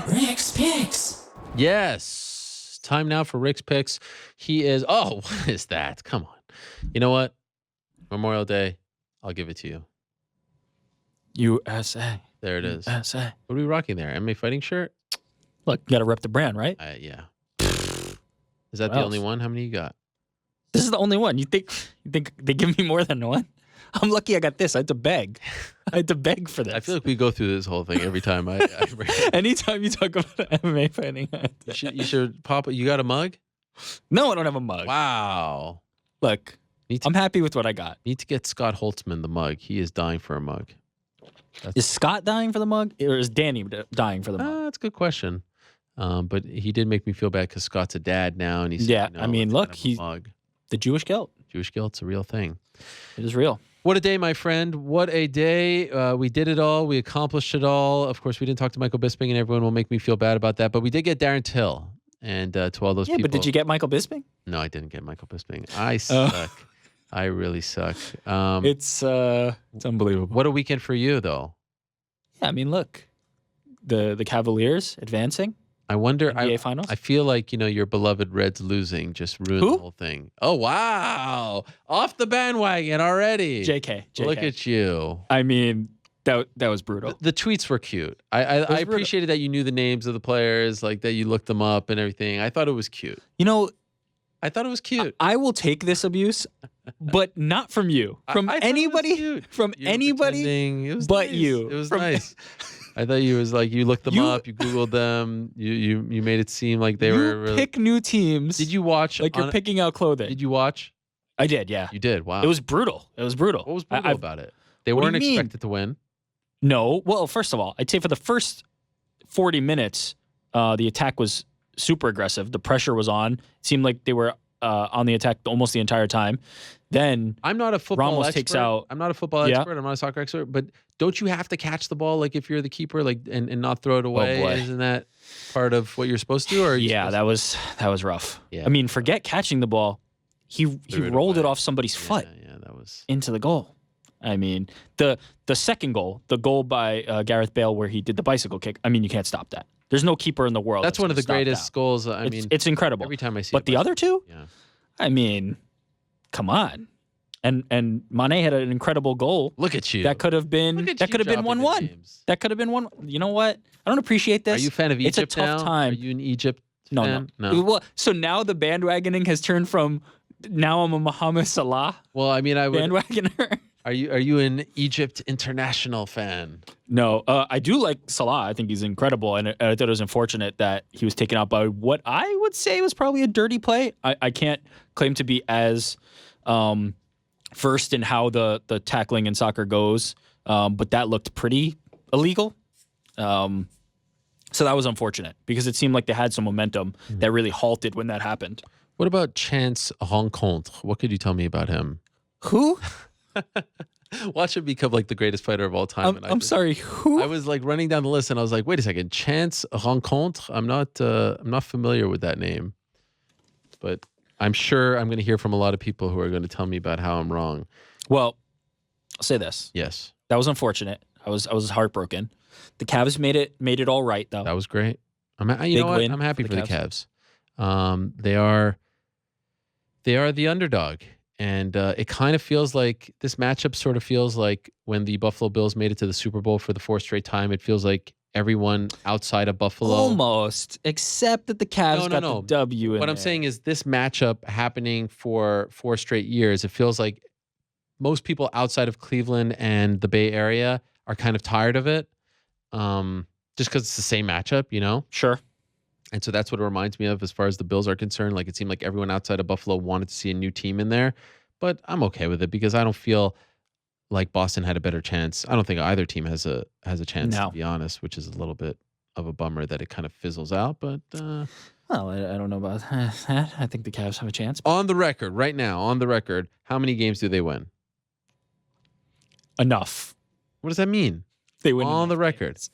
Rick's Picks. Yes. Time now for Rick's Picks. He is... Oh, what is that? Come on. You know what? Memorial Day. I'll give it to you. USA. There it is. USA. What are we rocking there? MMA fighting shirt? Look, you got to rep the brand, right? Yeah. Is that the only one? How many you got? This is the only one. You think they give me more than one? I'm lucky I got this. I had to beg. I had to beg for this. I feel like we go through this whole thing every time. Anytime you talk about MMA fighting. You should pop it. You got a mug? No, I don't have a mug. Wow. Look, I'm happy with what I got. Need to get Scott Holtzman the mug. He is dying for a mug. Is Scott dying for the mug? Or is Danny dying for the mug? That's a good question. But he did make me feel bad because Scott's a dad now. And he's I mean, look, he's mug. The Jewish guilt. Jewish guilt's a real thing. It is real. What a day, my friend. What a day. We did it all. We accomplished it all. Of course, we didn't talk to Michael Bisping, and everyone will make me feel bad about that. But we did get Darren Till. And to all those people. Yeah, but did you get Michael Bisping? No, I didn't get Michael Bisping. I suck. I really suck. It's unbelievable. What a weekend for you, though. Yeah, I mean, look. The Cavaliers advancing. I wonder. NBA Finals? I feel like, your beloved Reds losing just ruined the whole thing. Oh, wow. Off the bandwagon already. JK. Look at you. I mean, that was brutal. The tweets were cute. I appreciated that you knew the names of the players, like that you looked them up and everything. I thought it was cute. I thought it was cute. I will take this abuse, but not from you. From anybody. From anybody but nice. you. It was nice. I thought you was like, you looked them up, you Googled them, you made it seem like they were really... pick new teams. Did you watch? Like you're picking out clothing. Did you watch? I did, yeah. You did, wow. It was brutal. What was brutal about it? They weren't expected to win? No. Well, first of all, I'd say for the first 40 minutes, the attack was super aggressive. The pressure was on. It seemed like they were on the attack almost the entire time. Then I'm not a football Ramos expert. takes out. I'm not a football expert. I'm not a soccer expert. But don't you have to catch the ball like if you're the keeper, like and not throw it away? Oh boy. Isn't that part of what you're supposed to do? Or that was rough. Yeah, I mean, forget catching the ball. He rolled it off somebody's foot. Yeah, that was into the goal. I mean, the second goal, the goal by Gareth Bale where he did the bicycle kick. I mean, you can't stop that. There's no keeper in the world. That's one of the greatest goals. I mean, it's incredible. Every time I see it. But the other two? Yeah. I mean, come on. And Mane had an incredible goal. Look at you. That could have been 1-1. That could have been 1. You know what? I don't appreciate this. Are you a fan of Egypt It's a tough now? time. Are you an Egypt fan? No. Well, so now the bandwagoning has turned from now I'm a Mohamed Salah. Well, I mean, I would bandwagoner. Are you an Egypt international fan? No, I do like Salah. I think he's incredible, and I thought it was unfortunate that he was taken out by what I would say was probably a dirty play. I can't claim to be as versed in how the tackling in soccer goes, but that looked pretty illegal. So that was unfortunate because it seemed like they had some momentum that really halted when that happened. What about Chance Rencontre? What could you tell me about him? Who? Watch him become like the greatest fighter of all time. I'm sorry, who? I was like running down the list and I was like, wait a second, Chance Rencontre? I'm not familiar with that name. But I'm sure I'm going to hear from a lot of people who are going to tell me about how I'm wrong. Well, I'll say this. Yes. That was unfortunate. I was heartbroken. The Cavs made it all right though. That was great. I'm happy for the Cavs. They are the underdog. And it kind of feels like this matchup sort of feels like when the Buffalo Bills made it to the Super Bowl for the 4th straight time. It feels like everyone outside of Buffalo. Almost, except that the Cavs got the W. What I'm saying is this matchup happening for 4 straight years, it feels like most people outside of Cleveland and the Bay Area are kind of tired of it. Just because it's the same matchup, Sure. And so that's what it reminds me of as far as the Bills are concerned. Like it seemed like everyone outside of Buffalo wanted to see a new team in there, but I'm okay with it because I don't feel like Boston had a better chance. I don't think either team has a chance, to be honest, which is a little bit of a bummer that it kind of fizzles out. But well, I don't know about that. I think the Cavs have a chance. On the record, right now, how many games do they win? Enough. What does that mean? They win on the record. Games.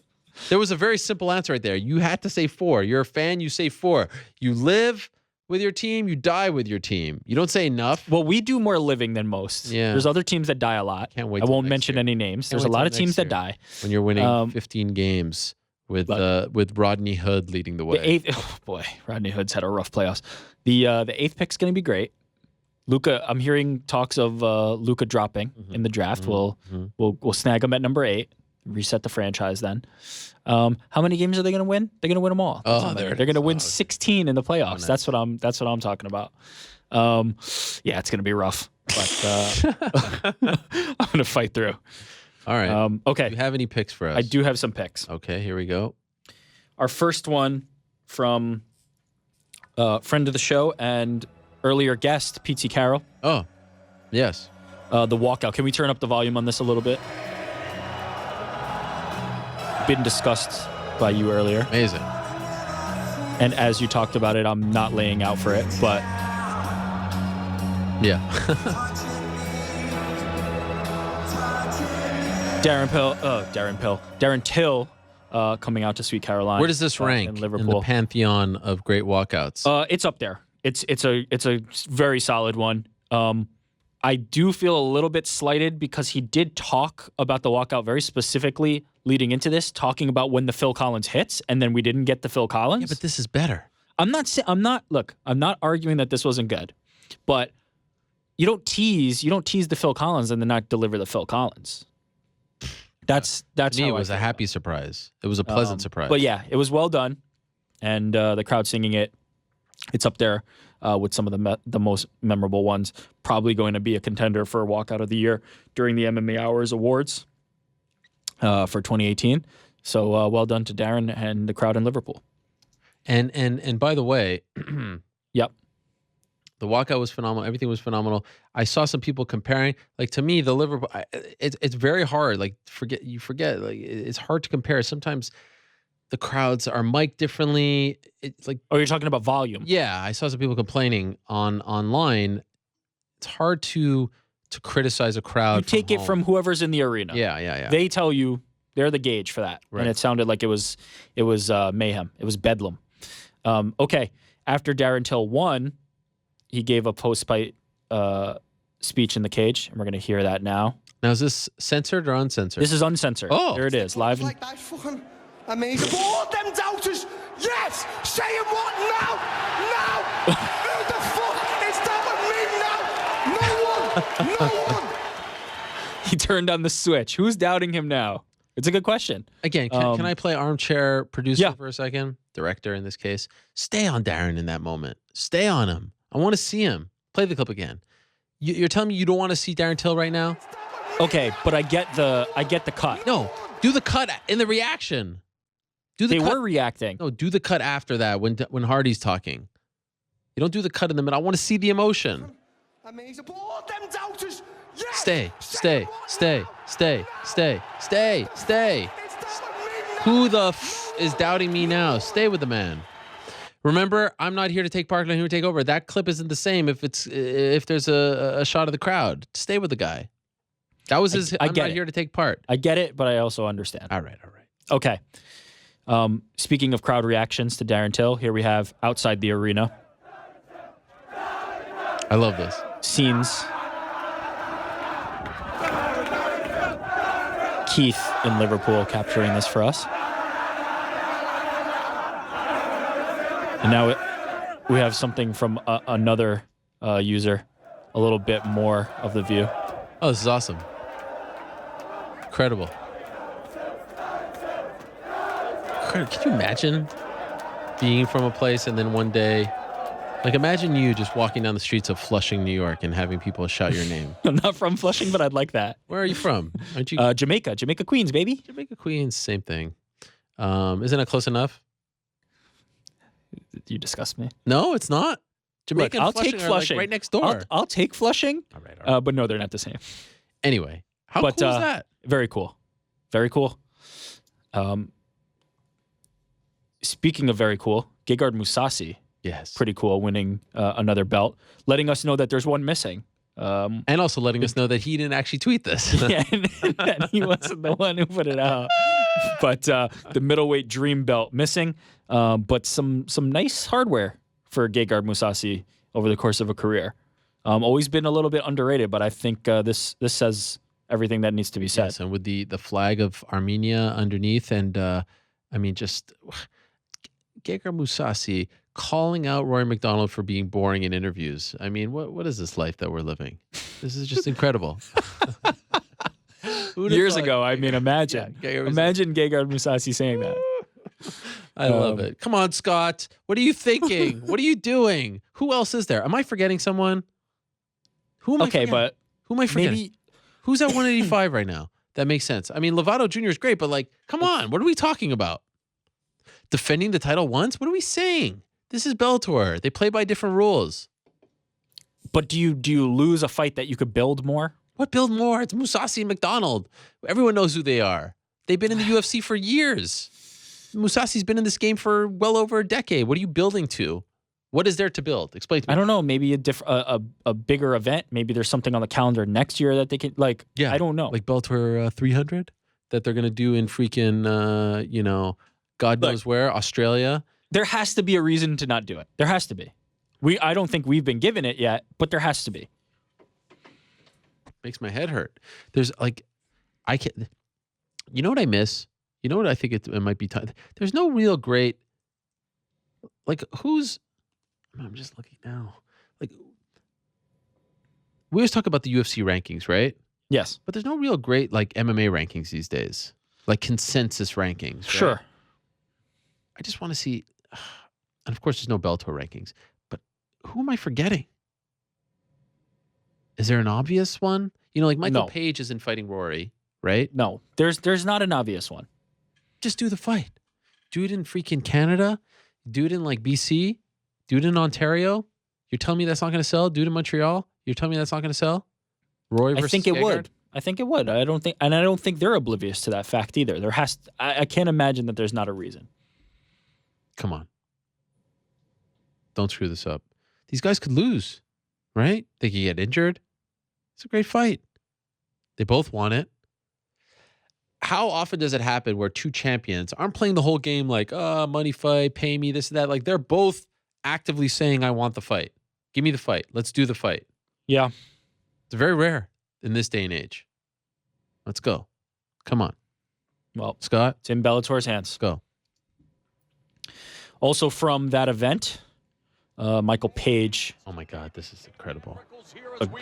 There was a very simple answer right there. You had to say 4. You're a fan, you say 4. You live with your team, you die with your team. You don't say enough. Well, we do more living than most. Yeah. There's other teams that die a lot. Can't wait. I won't mention any names. There's a lot of teams that die. When you're winning 15 games with Rodney Hood leading the way. The eighth, oh boy, Rodney Hood's had a rough playoffs. The eighth pick's going to be great. Luka, I'm hearing talks of Luka dropping in the draft. We'll snag him at number 8, reset the franchise then. How many games are they going to win? They're going to win them all. They're going to win 16 in the playoffs. nice. That's what I'm talking about. Yeah, it's going to be rough, but I'm going to fight through. All right. Okay. Do you have any picks for us? I do have some picks. Okay, here we go. Our first one from friend of the show and earlier guest, Petey Carroll. Oh, yes. The walkout. Can we turn up the volume on this a little bit? Been discussed by you earlier. Amazing. And as you talked about it, I'm not laying out for it, but yeah. Darren Till coming out to Sweet Caroline. Where does this rank in in Liverpool? the pantheon of great walkouts? It's up there. It's a very solid one. I do feel a little bit slighted because he did talk about the walkout very specifically leading into this, talking about when the Phil Collins hits, and then we didn't get the Phil Collins. Yeah, but this is better. I'm not arguing that this wasn't good, but you don't tease the Phil Collins and then not deliver the Phil Collins. That's To me, how it was I a feel. happy surprise. It was a pleasant surprise. But yeah, it was well done, and the crowd singing it. It's up there with some of the most memorable ones. Probably going to be a contender for Walkout of the Year during the MMA Hours Awards for 2018. So well done to Darren and the crowd in Liverpool. And by the way, Yep. the walkout was phenomenal. Everything was phenomenal. I saw some people comparing. Like, to me, the Liverpool, it's very hard. Like, you forget. Like, it's hard to compare. Sometimes the crowds are mic'd differently. It's like, Oh, you're talking about volume. yeah, I saw some people complaining online. It's hard to criticize a crowd. You take it home. from whoever's in the arena. Yeah. They tell you they're the gauge for that, Right. and it sounded like it was mayhem. It was bedlam. Okay, after Darren Till won, he gave a post-fight speech in the cage, and we're going to hear that now. Now, is this censored or uncensored? This is uncensored. Oh. There it is, live. Like that's fucking amazing. But all them doubters, yes, saying what now? Now? Who the fuck is doubting me now? No one. He turned on the switch. Who's doubting him now? It's a good question. Again, can I play armchair producer Yeah. for a second? Director in this case. Stay on Darren in that moment. Stay on him. I want to see him. Play the clip again. You're telling me you don't want to see Darren Till right now? Okay, but I get the cut. No. Do the cut in the reaction. Do the They cut. were reacting. No, do the cut after that when Hardy's talking. You don't do the cut in the middle. I want to see the emotion. Amazing. But all them doubters, yes. Stay. It's doubting me now. Who the f is doubting me now? Stay with the man. Remember, I'm not here to take part. I'm here to take over. That clip isn't the same if there's a shot of the crowd. Stay with the guy. That was his. I'm not here to take part. I get it, but I also understand. All right. Okay. Speaking of crowd reactions to Darren Till, here we have outside the arena I love this. scenes. Keith in Liverpool capturing this for us. And now we have something from another user, a little bit more of the view. Oh, this is awesome. Incredible. Can you imagine being from a place and then one day, like, imagine you just walking down the streets of Flushing, New York, and having people shout your name. I'm not from Flushing, but I'd like that. Where are you from? Aren't you Jamaica, Queens, baby. Jamaica, Queens? Same thing. Isn't it close enough? You disgust me. No, it's not. Jamaica Look, and Flushing are, like, right next door. I'll take Flushing. All right. But no, they're not the same. Anyway, how cool is that? Very cool. Very cool. Speaking of very cool, Gegard Mousasi, Yes. pretty cool, winning another belt, letting us know that there's one missing. And also letting us know that he didn't actually tweet this. Yeah, and he wasn't the one who put it out. But the middleweight dream belt missing, but some nice hardware for Gegard Mousasi over the course of a career. Always been a little bit underrated, but I think this says everything that needs to be said. Yes, and with the flag of Armenia underneath, and I mean, just Gegard Mousasi calling out Rory McDonald for being boring in interviews. I mean, what is this life that we're living? This is just incredible. Years ago, I mean, imagine. Imagine Gegard Mousasi saying that. I love it. Come on, Scott. What are you thinking? What are you doing? Who else is there? Am I forgetting someone? Who am I forgetting? But who am I forgetting? maybe Who's at 185 right now? That makes sense. I mean, Lovato Jr. is great, but like, come on. What are we talking about? Defending the title once? What are we saying? This is Bellator. They play by different rules. But do you lose a fight that you could build more? What build more? It's Mousasi and McDonald. Everyone knows who they are. They've been in the UFC for years. Mousasi's been in this game for well over a decade. What are you building to? What is there to build? Explain to me. I don't know. Maybe a bigger event. Maybe there's something on the calendar next year that they can like. Yeah, I don't know. Like Bellator 300 that they're gonna do in freaking God knows where, Australia. There has to be a reason to not do it. There has to be. I don't think we've been given it yet, but there has to be. Makes my head hurt. There's like, I can't. You know what I miss? You know what I think it might be time. There's no real great. Like who's? I'm just looking now. Like we always talk about the UFC rankings, right? Yes, but there's no real great like MMA rankings these days, like consensus rankings. Right? Sure. I just want to see, and of course, there's no Bellator rankings. But who am I forgetting? Is there an obvious one? You know, like Michael Page isn't fighting Rory, right? No, there's not an obvious one. Just do the fight. Do it in freaking Canada. Do it in like BC. Do it in Ontario. You're telling me that's not going to sell? Do it in Montreal. You're telling me that's not going to sell? Rory versus I think it Gegard? would. I think it would. I don't think they're oblivious to that fact either. I can't imagine that there's not a reason. Come on. Don't screw this up. These guys could lose, right? They could get injured. It's a great fight. They both want it. How often does it happen where two champions aren't playing the whole game like, money fight, pay me, this and that? Like they're both actively saying, I want the fight. Give me the fight. Let's do the fight. Yeah. It's very rare in this day and age. Let's go. Come on. Well, Scott. It's in Bellator's hands. Let's go. Also from that event, Michael Page. Oh my God, this is incredible.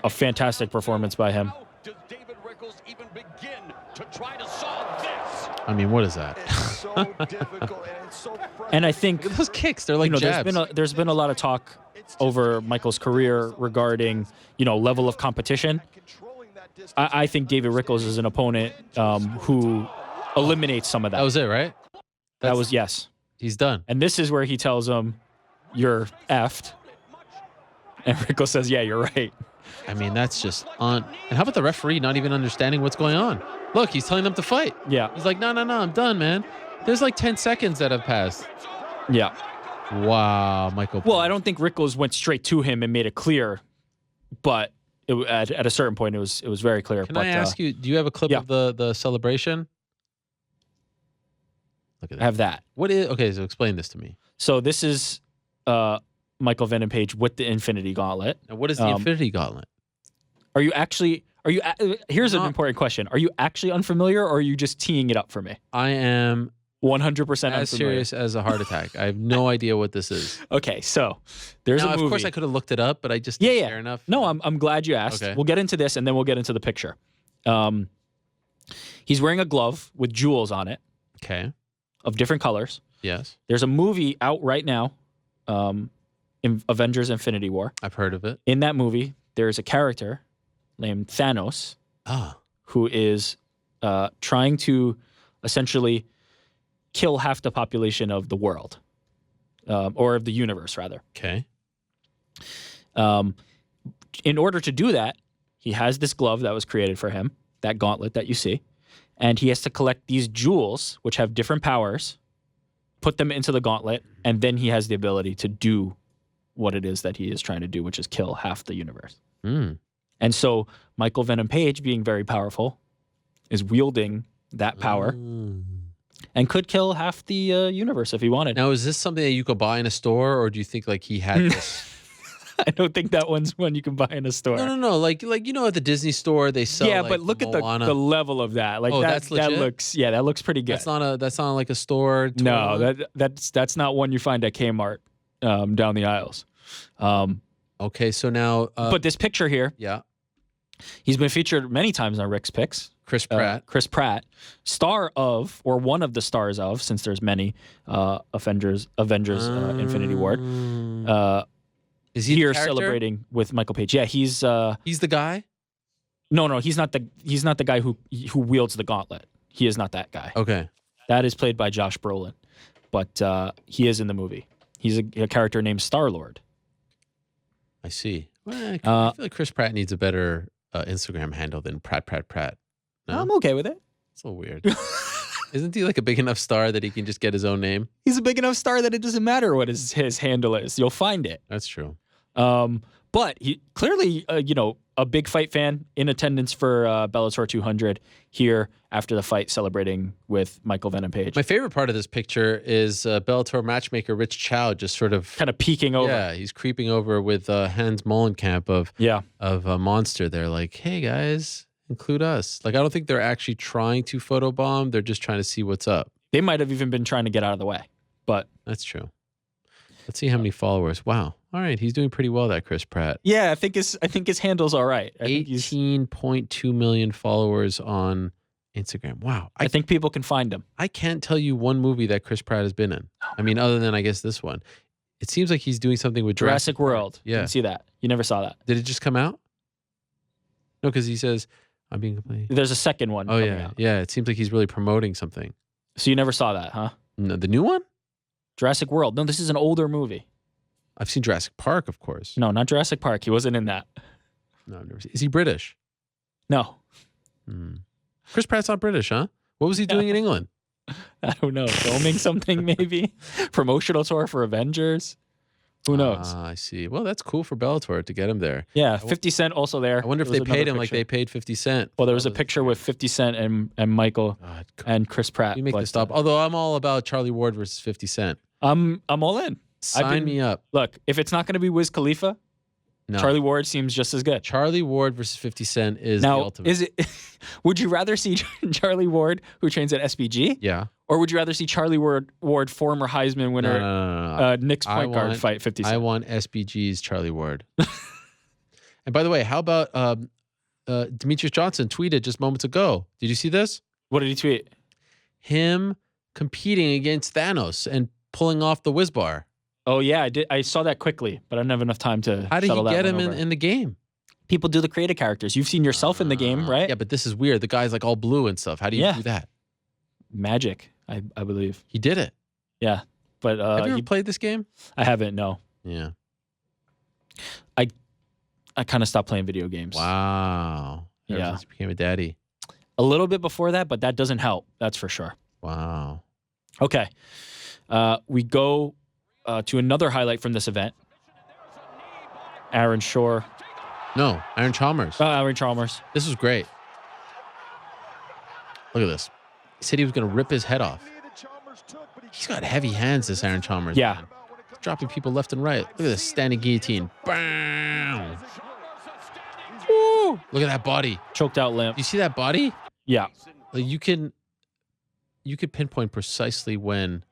A fantastic performance by him. Does David Rickles even begin to try to solve this? I mean, what is that? It's so difficult and it's so And I think Those kicks, they're like jabs. there's been a lot of talk over Michael's career regarding, level of competition. I think David Rickles is an opponent who eliminates some of that. That was it, right? That was yes. He's done. And this is where he tells him, "You're effed," and Rickles says, "Yeah, you're right." I mean, that's just on. And how about the referee not even understanding what's going on? Look, he's telling them to fight. Yeah. He's like, no, I'm done, man. There's like 10 seconds that have passed. Yeah. Wow, Michael. Well, I don't think Rickles went straight to him and made it clear, but at a certain point, it was very clear. Can I ask you, do you have a clip of the celebration? Look at that. I have that. Okay, so explain this to me. So this is Michael Venom Page with the Infinity Gauntlet. Now, what is the Infinity Gauntlet? Here's an important question. Are you actually unfamiliar or are you just teeing it up for me? I am 100% unfamiliar. as serious as a heart attack. I have no idea what this is. Okay, so there's a movie. Of course, I could have looked it up, but I just didn't care enough. No, I'm glad you asked. Okay. We'll get into this and then we'll get into the picture. He's wearing a glove with jewels on it. Okay. Of different colors. Yes. There's a movie out right now, in Avengers Infinity War. I've heard of it. In that movie, there's a character named Thanos who is trying to essentially kill half the population of the world, or of the universe, rather. Okay. In order to do that, he has this glove that was created for him, that gauntlet that you see, and he has to collect these jewels, which have different powers, put them into the gauntlet, and then he has the ability to do what it is that he is trying to do, which is kill half the universe. Mm. And so Michael Venom Page, being very powerful, is wielding that power and could kill half the universe if he wanted. Now, is this something that you could buy in a store, or do you think like he had this? I don't think that one's one you can buy in a store. No. Like at the Disney store they sell. Yeah, like, but look at the level of that. Like that's legit? that looks pretty good. That's not like a store. No, that's not one you find at Kmart down the aisles. Okay, so now. But this picture here, yeah, he's been featured many times on Rick's Picks. Chris Pratt, star of, or one of the stars of, since there's many, Avengers Infinity Ward. Is he here celebrating with Michael Page? Yeah, he's the guy. No, he's not the guy who wields the gauntlet. He is not that guy. Okay, that is played by Josh Brolin, but he is in the movie. He's a character named Star-Lord. I see. Well, I feel like Chris Pratt needs a better Instagram handle than Pratt. No? I'm okay with it. It's a little weird. Isn't he like a big enough star that he can just get his own name? He's a big enough star that it doesn't matter what his handle is. You'll find it. That's true. But he clearly, a big fight fan, in attendance for Bellator 200 here after the fight, celebrating with Michael Venom Page. My favorite part of this picture is Bellator matchmaker Rich Chow just sort of kind of peeking over. Yeah, he's creeping over with Hans Molenkamp of Monster. They're like, hey guys, include us. Like, I don't think they're actually trying to photobomb. They're just trying to see what's up. They might have even been trying to get out of the way, but that's true. Let's see how many followers. Wow. All right, he's doing pretty well, that Chris Pratt. Yeah, I think his handle's all right. 18.2 million followers on Instagram. Wow. I think people can find him. I can't tell you one movie that Chris Pratt has been in. I mean, other than I guess this one. It seems like he's doing something with Jurassic World. Yeah. You can see that. You never saw that. Did it just come out? No, because he says, I'm being complete. There's a second one. Oh, yeah. Out. Yeah, it seems like he's really promoting something. So you never saw that, huh? No, the new one? Jurassic World. No, this is an older movie. I've seen Jurassic Park, of course. No, not Jurassic Park. He wasn't in that. No, I've never seen. Is he British? No. Chris Pratt's not British, huh? What was he doing in England? I don't know. Filming something, maybe? Promotional tour for Avengers? Who knows? I see. Well, that's cool for Bellator to get him there. Yeah, 50 Cent also there. I wonder if they paid him like they paid 50 Cent. Well, there was a picture with 50 Cent and Michael and Chris Pratt. You make this stop. Although I'm all about Charlie Ward versus 50 Cent. I'm all in. Sign me up. Look, if it's not going to be Wiz Khalifa, no. Charlie Ward seems just as good. Charlie Ward versus 50 Cent is the ultimate. Is it? Would you rather see Charlie Ward, who trains at SBG? Yeah. Or would you rather see Charlie Ward, former Heisman winner, no. Knicks point guard, fight 50 Cent? I want SBG's Charlie Ward. And by the way, how about Demetrius Johnson tweeted just moments ago? Did you see this? What did he tweet? Him competing against Thanos and pulling off the whiz bar. Oh, yeah, I did. I saw that quickly, but I didn't have enough time to How did he get him in the game? People do the creative characters. You've seen yourself in the game, right? Yeah, but this is weird. The guy's like all blue and stuff. How do you do that? Magic, I believe. He did it. Yeah. But have you ever played this game? I haven't, no. Yeah. I kind of stopped playing video games. Wow. Ever since you became a daddy. A little bit before that, but that doesn't help. That's for sure. Wow. Okay. We go to another highlight from this event. Aaron Shore. No, Aaron Chalmers. Aaron Chalmers. This was great. Look at this. He said he was going to rip his head off. He's got heavy hands, this Aaron Chalmers. Yeah. Man. He's dropping people left and right. Look at this standing guillotine. Bam! Woo! Look at that body. Choked out limp. You see that body? Yeah. Like you could pinpoint precisely when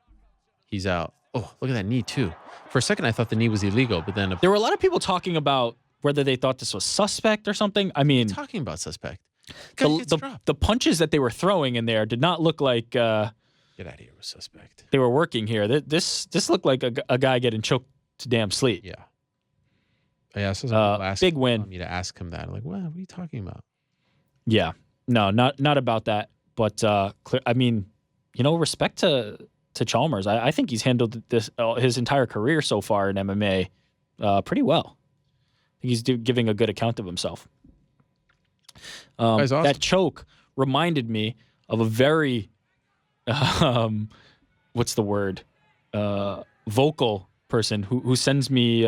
he's out. Oh, look at that knee too. For a second, I thought the knee was illegal, but then there were a lot of people talking about whether they thought this was suspect or something. I mean, talking about suspect. The punches that they were throwing in there did not look like. Get out of here with suspect. They were working here. This looked like a guy getting choked to damn sleep. Yeah. Yeah. So big win. Me to ask him that. I'm like, what are you talking about? Yeah. No, not about that. But I mean, respect to Chalmers. I think he's handled this his entire career so far in MMA pretty well. I think he's giving a good account of himself. Awesome. That choke reminded me of a very, what's the word? Vocal person who sends me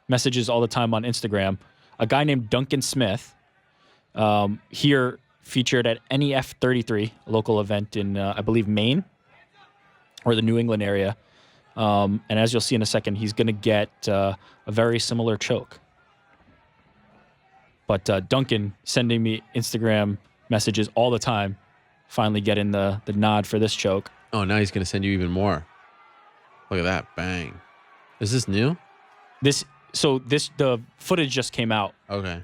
messages all the time on Instagram. A guy named Duncan Smith, here featured at NEF 33, a local event in, I believe, Maine or the New England area. And as you'll see in a second, he's going to get a very similar choke But Duncan sending me Instagram messages all the time, finally getting the nod for this choke. Oh, now he's going to send you even more. Look at that. Bang. Is this new? The footage just came out, Okay.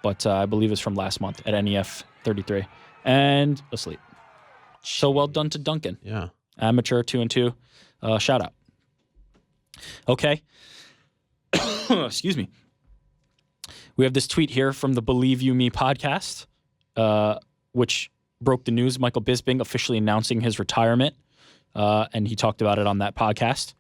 but I believe it's from last month at NEF 33. And asleep. So well done to Duncan. Yeah. Amateur 2-2. Shout out. Okay. Excuse me. We have this tweet here from the Believe You Me podcast, which broke the news. Michael Bisping officially announcing his retirement. And he talked about it on that podcast.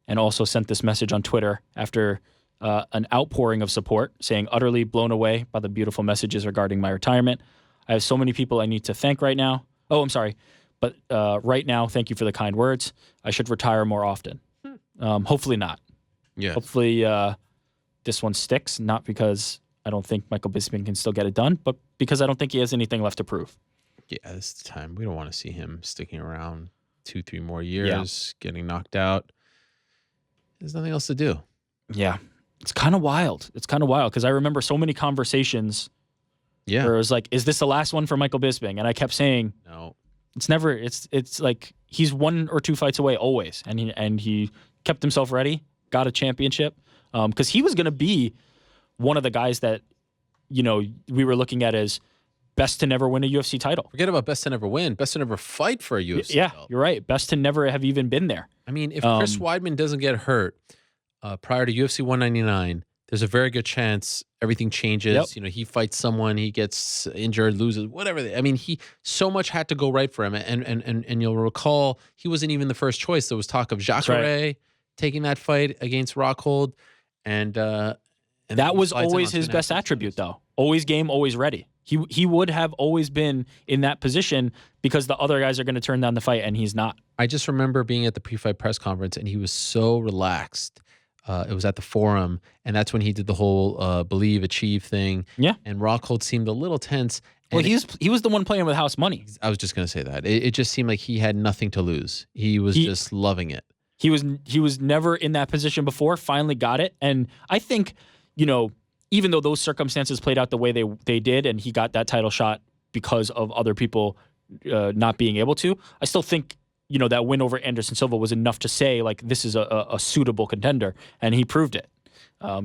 And also sent this message on Twitter after an outpouring of support, saying, utterly blown away by the beautiful messages regarding my retirement. I have so many people I need to thank right now. Oh, I'm sorry. But right now, thank you for the kind words. I should retire more often. Hopefully not. Yeah. Hopefully this one sticks, not because I don't think Michael Bisping can still get it done, but because I don't think he has anything left to prove. Yeah, this is the time. We don't want to see him sticking around 2-3 more years, getting knocked out. There's nothing else to do. Yeah. It's kind of wild. It's kind of wild because I remember so many conversations where it was like, is this the last one for Michael Bisping? And I kept saying, No. It's never. It's like he's 1 or 2 fights away always, and he kept himself ready, got a championship, because he was going to be one of the guys that we were looking at as best to never win a UFC title. Forget about best to never win, best to never fight for a UFC title. You're right. Best to never have even been there. I mean, if Chris Weidman doesn't get hurt prior to UFC 199, there's a very good chance everything changes. Yep. He fights someone, he gets injured, loses, whatever. I mean, he so much had to go right for him. And you'll recall he wasn't even the first choice. There was talk of Jackman taking that fight against Rockhold, and that was always his best attribute, though. Always game, always ready. He would have always been in that position because the other guys are going to turn down the fight, and he's not. I just remember being at the pre-fight press conference, and he was so relaxed. It was at the Forum, and that's when he did the whole believe, achieve thing. Yeah. And Rockhold seemed a little tense. Well, he was the one playing with house money. I was just going to say that. It just seemed like he had nothing to lose. He was just loving it. He was never in that position before, finally got it. And I think, even though those circumstances played out the way they did, and he got that title shot because of other people not being able to, I still think that win over Anderson Silva was enough to say, like, this is a suitable contender, and he proved it.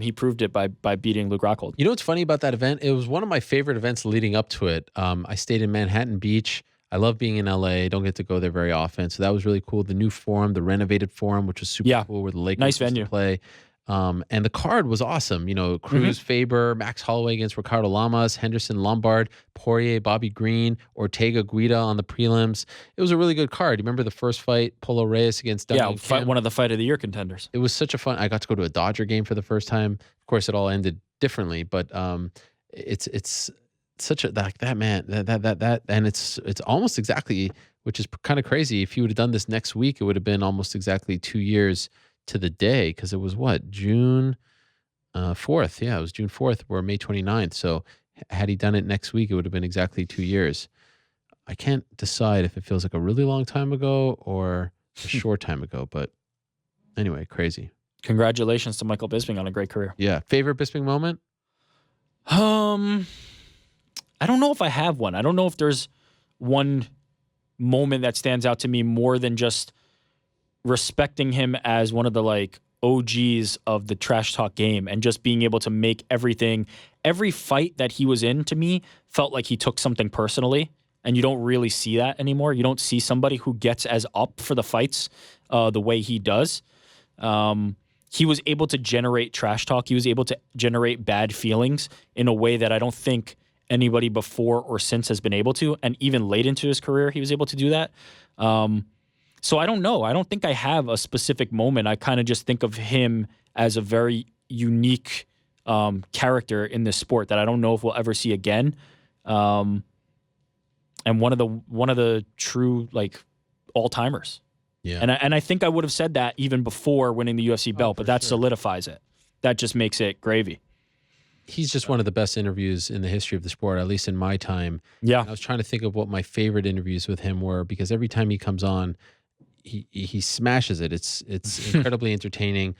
He proved it by beating Luke Rockhold. You know what's funny about that event? It was one of my favorite events leading up to it. I stayed in Manhattan Beach. I love being in LA. Don't get to go there very often, so that was really cool. The new Forum, the renovated Forum, which was super cool, where the Lakers nice used venue to play. And the card was awesome. Cruz, Faber, Max Holloway against Ricardo Lamas, Henderson, Lombard, Poirier, Bobby Green, Ortega, Guida on the prelims. It was a really good card. You remember the first fight, Polo Reyes against Daniel Kim? One of the fight of the year contenders. It was such a fun. I got to go to a Dodger game for the first time. Of course, it all ended differently, but it's such a that man that and it's almost exactly, which is kind of crazy. If you would have done this next week, it would have been almost exactly 2 years to the day, because it was June 4th. Yeah, it was June 4th. We're May 29th. So had he done it next week, it would have been exactly 2 years. I can't decide if it feels like a really long time ago or a short time ago, but anyway, crazy. Congratulations to Michael Bisping on a great career. Yeah. Favorite Bisping moment? I don't know if I have one. I don't know if there's one moment that stands out to me more than just respecting him as one of the OGs of the trash talk game, and just being able to make every fight that he was in, to me, felt like he took something personally, and you don't really see that anymore. You don't see somebody who gets as up for the fights the way he does. He was able to generate trash talk. He was able to generate bad feelings in a way that I don't think anybody before or since has been able to, and even late into his career, he was able to do that. So I don't know. I don't think I have a specific moment. I kind of just think of him as a very unique character in this sport that I don't know if we'll ever see again. And one of the true all-timers. Yeah. And I think I would have said that even before winning the UFC belt, but that solidifies it. That just makes it gravy. He's just one of the best interviews in the history of the sport, at least in my time. Yeah. And I was trying to think of what my favorite interviews with him were, because every time he comes on, he smashes it. It's incredibly entertaining.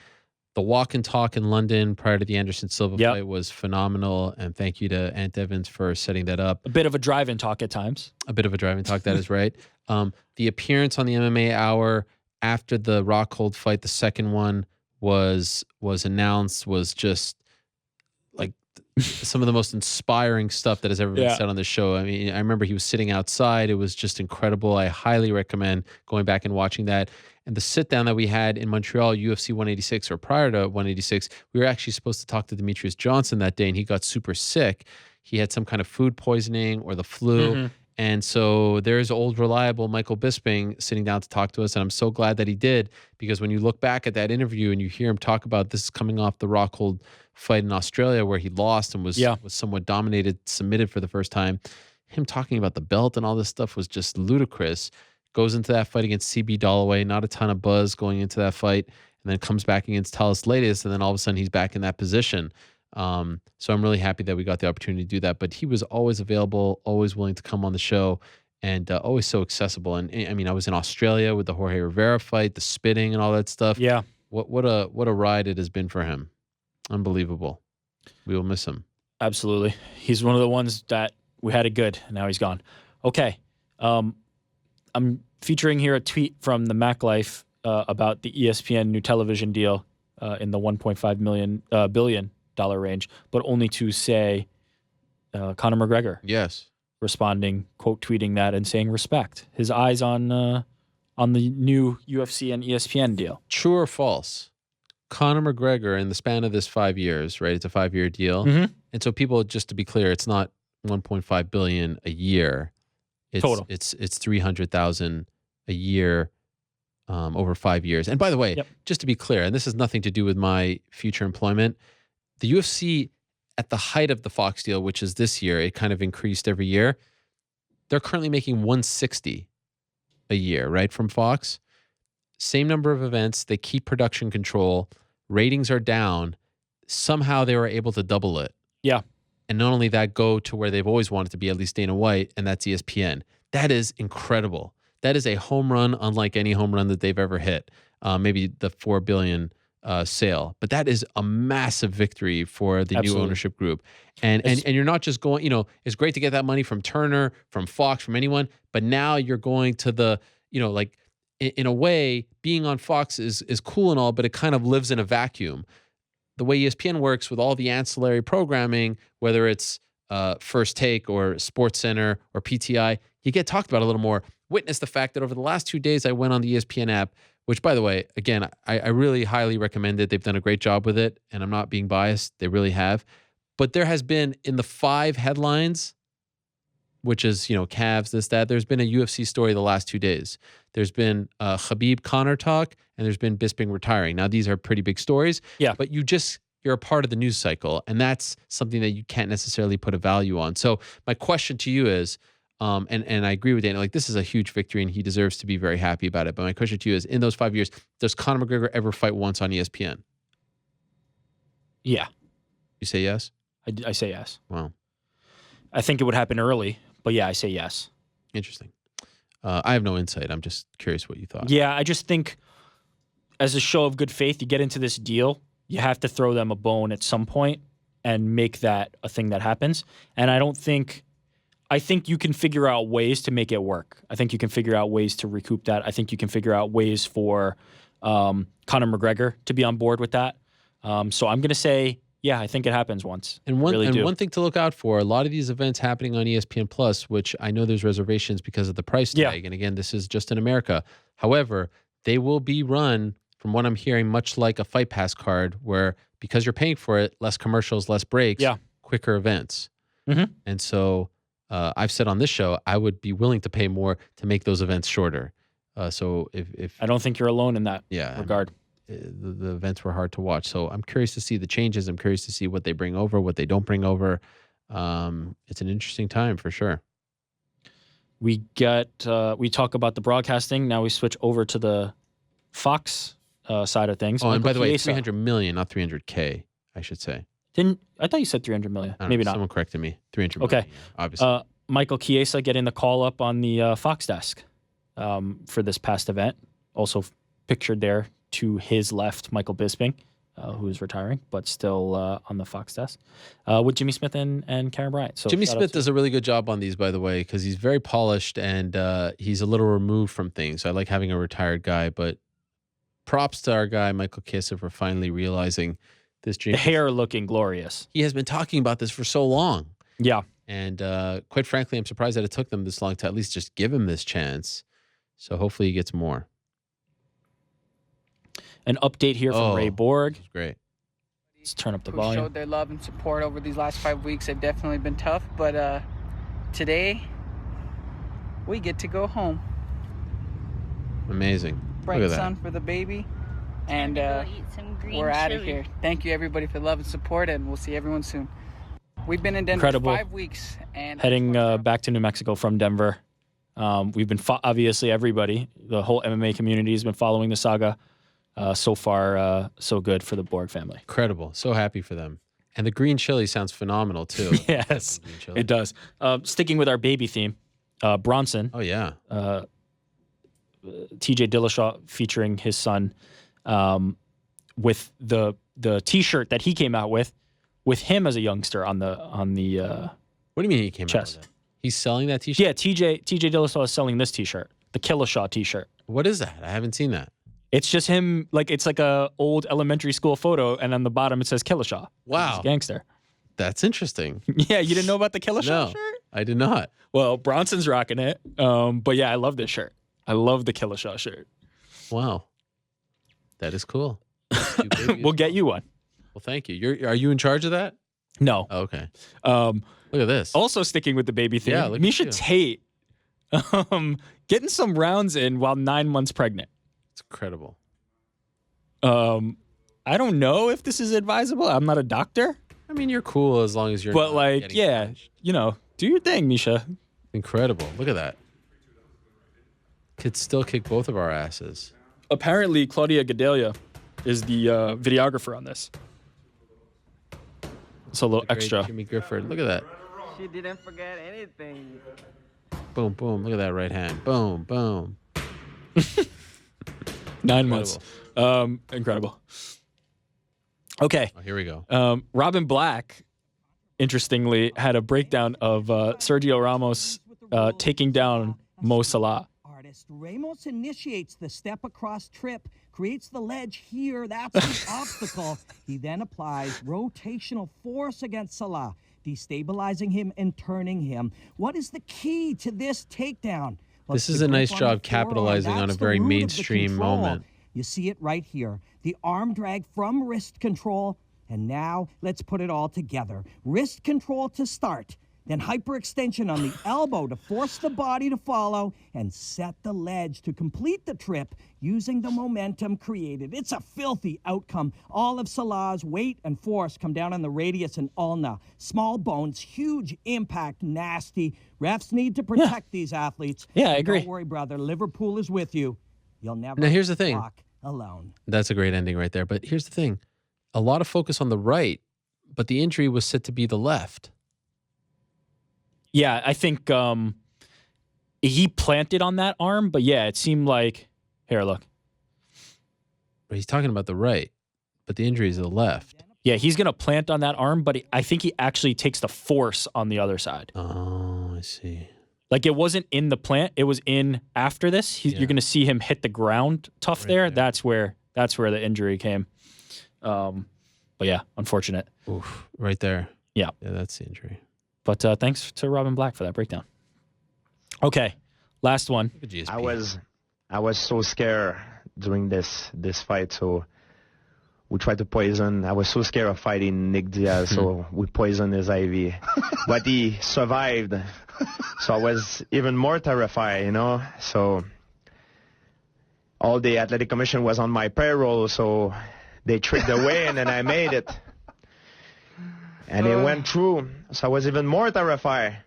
The walk and talk in London prior to the Anderson Silva Yep. fight was phenomenal, and thank you to Ant Evans for setting that up. A bit of a drive-in talk at times. A bit of a driving talk, that is right. The appearance on the MMA Hour after the Rockhold fight, the second one was announced, was just like some of the most inspiring stuff that has ever been said on the show. I mean, I remember he was sitting outside. It was just incredible. I highly recommend going back and watching that. And the sit down that we had in Montreal, UFC 186, or prior to 186, we were actually supposed to talk to Demetrius Johnson that day, and he got super sick. He had some kind of food poisoning or the flu. And so there's old reliable Michael Bisping sitting down to talk to us. And I'm so glad that he did, because when you look back at that interview and you hear him talk about this coming off the Rockhold fight in Australia where he lost and was somewhat dominated, submitted for the first time, him talking about the belt and all this stuff was just ludicrous. Goes into that fight against CB Dalloway, not a ton of buzz going into that fight, and then comes back against Talis Latest, and then all of a sudden he's back in that position. So I'm really happy that we got the opportunity to do that. But he was always available, always willing to come on the show, and always so accessible. And I mean, I was in Australia with the Jorge Rivera fight, the spitting and all that stuff. Yeah. What a ride it has been for him. Unbelievable. We will miss him. Absolutely. He's one of the ones that we had it good, and now he's gone. Okay. I'm featuring here a tweet from the Mac Life about the ESPN new television deal in the $1.5 billion range, but only to say Conor McGregor. Yes. Responding, quote tweeting that and saying respect. His eyes on the new UFC and ESPN deal. True or false? Conor McGregor, in the span of this 5 years, right? It's a 5-year deal. And so people, just to be clear, it's not $1.5 billion a year. It's, Total. It's $300,000 a year over 5 years. And by the way, just to be clear, and this has nothing to do with my future employment, the UFC at the height of the Fox deal, which is this year, it kind of increased every year. They're currently making $160 a year, right, from Fox. Same number of events. They keep production control. Ratings are down. Somehow they were able to double it. Yeah. And not only that, go to where they've always wanted to be, at least Dana White, and that's ESPN. That is incredible. That is a home run unlike any home run that they've ever hit. Maybe the $4 billion sale, but that is a massive victory for the new ownership group. And you're not just going, it's great to get that money from Turner, from Fox, from anyone, but now you're going to the, like in a way, being on Fox is cool and all, but it kind of lives in a vacuum. The way ESPN works with all the ancillary programming, whether it's First Take or Sports Center or PTI, you get talked about a little more. Witness the fact that over the last 2 days, I went on the ESPN app, which, by the way, again, I really highly recommend it. They've done a great job with it, and I'm not being biased. They really have. But there has been, in the 5 headlines, which is, calves, this, that, there's been a UFC story the last 2 days. There's been Khabib Conor talk, and there's been Bisping retiring. Now, these are pretty big stories. Yeah. But you're a part of the news cycle, and that's something that you can't necessarily put a value on. So my question to you is, and I agree with Dana, like this is a huge victory and he deserves to be very happy about it. But my question to you is, in those 5 years, does Conor McGregor ever fight once on ESPN? Yeah. You say yes? I say yes. Wow. I think it would happen early, but yeah, I say yes. Interesting. I have no insight. I'm just curious what you thought. Yeah, I just think as a show of good faith, you get into this deal, you have to throw them a bone at some point and make that a thing that happens. And I think you can figure out ways to make it work. I think you can figure out ways to recoup that. I think you can figure out ways for Conor McGregor to be on board with that. So I'm going to say, yeah, I think it happens once. And one thing to look out for, a lot of these events happening on ESPN Plus, which I know there's reservations because of the price tag. Yeah. And again, this is just in America. However, they will be run, from what I'm hearing, much like a Fight Pass card, where because you're paying for it, less commercials, less breaks, quicker events. And so I've said on this show, I would be willing to pay more to make those events shorter. So if I don't think you're alone in that regard. The events were hard to watch. So I'm curious to see the changes. I'm curious to see what they bring over, what they don't bring over. It's an interesting time for sure. We talk about the broadcasting. Now we switch over to the Fox side of things. Oh, and by the way, 300 million, not 300K, I should say. I thought you said 300 million. Maybe not. Someone corrected me. 300 million. Okay. Obviously. Michael Chiesa getting the call up on the Fox desk for this past event. Also pictured there to his left, Michael Bisping. who's retiring, but still on the Fox desk, with Jimmy Smith and Karen Bryant. So Jimmy Smith does a really good job on these, by the way, because he's very polished and he's a little removed from things. I like having a retired guy, but props to our guy, Michael Kissick, for finally realizing this dream. The hair looking glorious. He has been talking about this for so long. Yeah. And quite frankly, I'm surprised that it took them this long to at least just give him this chance. So hopefully he gets more. An update here from Ray Borg. This is great. Let's turn up the who volume. showed their love and support over these last 5 weeks. They've definitely been tough, but today we get to go home. Amazing. Bright Look at sun that. for the baby, and Go eat some green we're out of chili. here. Thank you everybody for the love and support, and we'll see everyone soon. We've been in Denver Incredible. for 5 weeks, and Heading back to New Mexico from Denver. We've been obviously everybody, the whole MMA community has been following the saga. So far, so good for the Borg family. Incredible. So happy for them. And the green chili sounds phenomenal, too. Yes, Green chili. it does. Sticking with our baby theme, Bronson, Oh, yeah. TJ Dillashaw featuring his son, with the T-shirt that he came out with him as a youngster on the What do you mean he came chest. out with it? He's selling that T-shirt? Yeah, TJ Dillashaw is selling this T-shirt, the Killashaw T-shirt. What is that? I haven't seen that. It's just him, it's like a old elementary school photo, and on the bottom it says Killashaw. Wow. He's a gangster. That's interesting. Yeah, you didn't know about the Killashaw No, shirt? I did not. Well, Bronson's rocking it. But yeah, I love this shirt. I love the Killashaw shirt. Wow. That is cool. We'll get you one. Well, thank you. Are you in charge of that? No. Oh, okay. Um, Look at this. also sticking with the baby theme, Yeah, look at Misha you. Tate getting some rounds in while 9 months pregnant. It's incredible. I don't know if this is advisable. I'm not a doctor. I mean, you're cool as long as you're But not getting yeah, punched. do your thing, Misha. Incredible. Look at that. Could still kick both of our asses. Apparently, Claudia Gadelia is the videographer on this. It's a little Great extra. Jimmy Gifford. Look at that. she didn't forget anything. Boom, boom. Look at that right hand. Boom, boom. 9 months. Incredible. Okay. Oh, here we go. Robin Black, interestingly, had a breakdown of Sergio Ramos taking down Mo Salah. Artist Ramos initiates the step across trip, creates the ledge here. That's the obstacle. He then applies rotational force against Salah, destabilizing him and turning him. What is the key to this takedown? Well, This it's is the a nice grip on job the forearm. capitalizing on That's a the very root of the mainstream control. moment. You see it right here. The arm drag from wrist control. And now let's put it all together. Wrist control to start. Then hyperextension on the elbow to force the body to follow and set the ledge to complete the trip using the momentum created. It's a filthy outcome. All of Salah's weight and force come down on the radius and ulna. Small bones, huge impact, nasty. Refs need to protect these athletes. Yeah, I agree. Don't worry, brother. Liverpool is with you. You'll never Now, here's the thing. walk alone. That's a great ending right there. But here's the thing. A lot of focus on the right, but the injury was set to be the left. Yeah, I think he planted on that arm, but yeah, it seemed like, here, look. But he's talking about the right, but the injury is the left. Yeah, he's going to plant on that arm, but I think he actually takes the force on the other side. Oh, I see. Like it wasn't in the plant, it was in after this. Yeah. You're going to see him hit the ground tough Right there. there. That's where the injury came. But yeah, unfortunate. Oof, right there. Yeah. Yeah, that's the injury. But thanks to Robin Black for that breakdown. Okay, last one. Look at GSP. I was so scared during this fight, so we tried to poison. I was so scared of fighting Nick Diaz, so we poisoned his IV. But he survived, so I was even more terrified, So all the athletic commission was on my payroll, so they tricked away, and then I made it. And it went through, so I was even more terrified.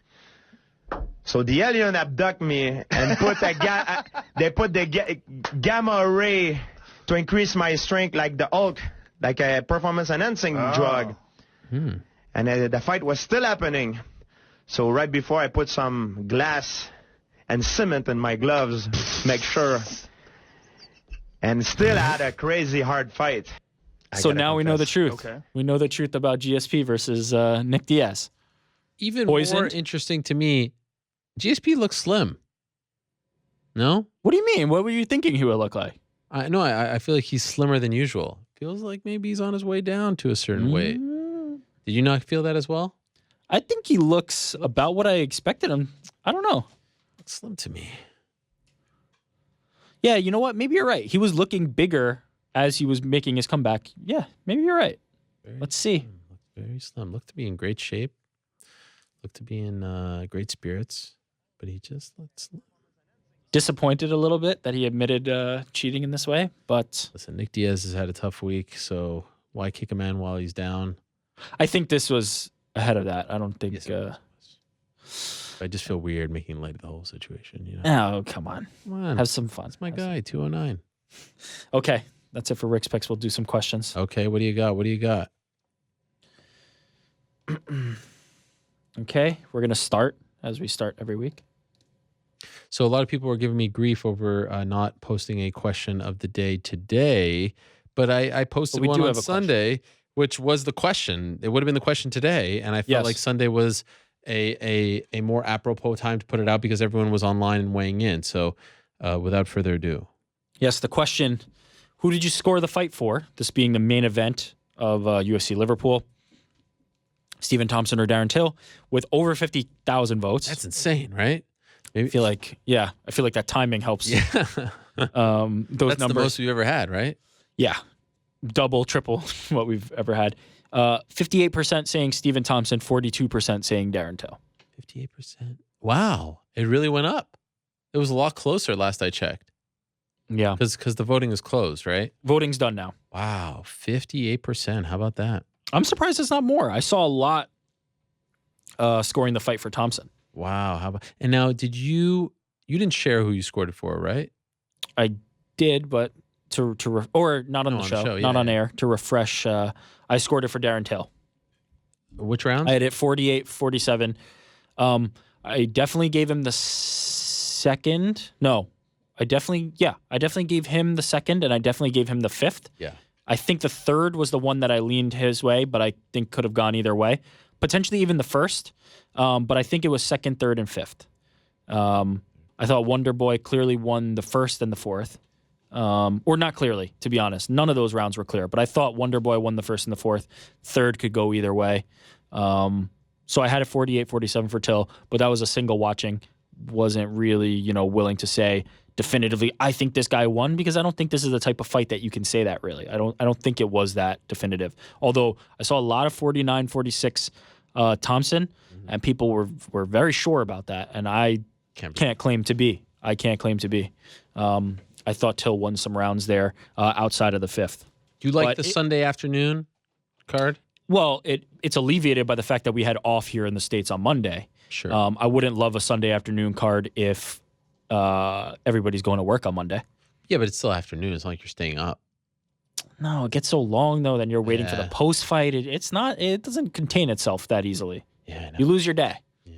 So the alien abduct me and put they put the gamma ray to increase my strength like the Hulk, like a performance-enhancing drug. And the fight was still happening. So right before I put some glass and cement in my gloves, make sure. And still had a crazy hard fight. So gotta now we know the confess. truth. Okay. We know the truth about GSP versus Nick Diaz. Even more Poisoned? interesting to me, GSP looks slim. No? What do you mean? What were you thinking he would look like? I feel like he's slimmer than usual. Feels like maybe he's on his way down to a certain weight. Did you not feel that as well? I think he looks about what I expected him. I don't know. Looks slim to me. Yeah, you know what? Maybe you're right. He was looking bigger as he was making his comeback. Yeah, maybe you're right. Let's see. Slim. Looked very slim. Looked to be in great shape. Looked to be in great spirits. But he just looked slim. Disappointed a little bit that he admitted cheating in this way, but Listen, Nick Diaz has had a tough week, so why kick a man while he's down? I think this was ahead of that. I don't think. Yes, it was. I just feel weird making light of the whole situation. You know, Oh, come on. come on, Have some fun. that's my guy, 209. Okay, that's it for Rick's picks. We'll do some questions. Okay, what do you got? What do you got? Okay, we're gonna start as we start every week. So a lot of people were giving me grief over not posting a question of the day today, but I posted we one do on have a Sunday, which was the question. It would have been the question today, and I felt Yes. like Sunday was a more apropos time to put it out because everyone was online and weighing in. So without further ado, Yes, the question: who did you score the fight for? This being the main event of UFC Liverpool. Stephen Thompson or Darren Till, with over 50,000 votes. that's insane, right? I feel like, yeah, I feel like that timing helps. Yeah, Those that's numbers. the most we've ever had, right? Yeah. Double, triple what we've ever had. 58% saying Stephen Thompson, 42% saying Darren Till. 58%. Wow, it really went up. It was a lot closer last I checked Yeah. because the voting is closed, right? Voting's done now. Wow, 58%. How about that? I'm surprised it's not more. I saw a lot scoring the fight for Thompson. Wow. How about, and now you didn't share who you scored it for, right? I did, but or not on No, the on the show, show, not yeah, on yeah. air, to refresh. I scored it for Darren Till. Which round? I had it 48, 47. I definitely gave him the second. No, I definitely gave him the second, and I definitely gave him the fifth. Yeah. I think the third was the one that I leaned his way, but I think could have gone either way. Potentially even the first, but I think it was second, third, and fifth. I thought Wonder Boy clearly won the first and the fourth. Or not clearly, to be honest. None of those rounds were clear, but I thought Wonder Boy won the first and the fourth. Third could go either way. So I had a 48-47 for Till, but that was a single watching. Wasn't really, willing to say definitively, I think this guy won, because I don't think this is the type of fight that you can say that really. I don't think it was that definitive. Although I saw a lot of 49-46 Thompson, and people were very sure about that, and I can't claim to be. I thought Till won some rounds there outside of the fifth. Do you like the Sunday afternoon card? Well, it's alleviated by the fact that we had off here in the States on Monday. Sure. I wouldn't love a Sunday afternoon card if everybody's going to work on Monday. Yeah, but it's still afternoon. It's not like you're staying up. No, it gets so long though. Then you're waiting for the Yeah. post fight. It doesn't contain itself that easily. Yeah, I know. You lose your day. Yeah,